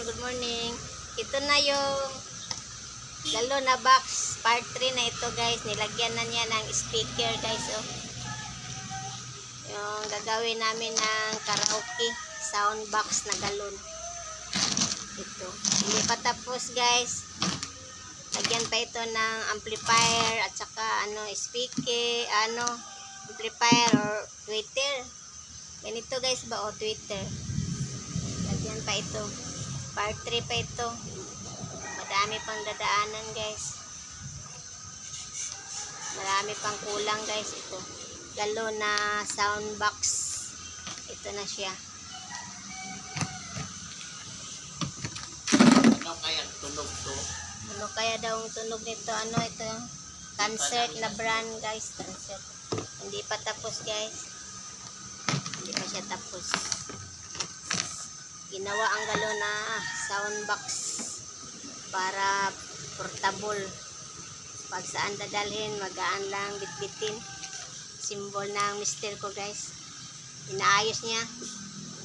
good morning. Ito na yung galon na box, part 3 na ito guys. Nilagyan na niya ng speaker guys. Oh. Yung gagawin namin ng karaoke sound box na galon. Ito. Hindi pa tapos guys. Lagyan pa ito ng amplifier at saka speaker, amplifier or tweeter. Ganito guys ba o tweeter. Lagyan pa ito. Part 3 pa ito. Madami pang dadaanan guys. Marami pang kulang guys ito. Galon na sound box. Ito na siya. Ano kaya tunog to? Ano kaya daw ang tunog nito? Ito concert na brand guys. Concert. Hindi pa tapos guys. Hindi pa siya tapos. Ginawa ang galon na sound box para portable. Pag saan dadalhin, magaan lang bitbitin. Simbol ng mister ko guys. Inaayos niya.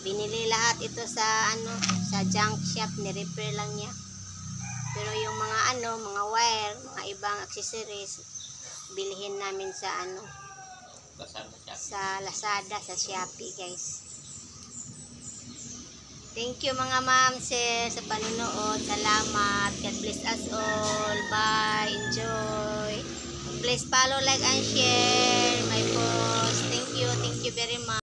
Binili lahat ito sa sa junk shop, ni-repair lang niya. Pero yung mga mga wire, mga ibang accessories, bilhin namin sa sa Lazada, sa Shopee guys. Thank you mga ma'am, sir, sa panunood. Salamat. God bless us all. Bye. Enjoy. Please follow, like, and share my post. Thank you very much.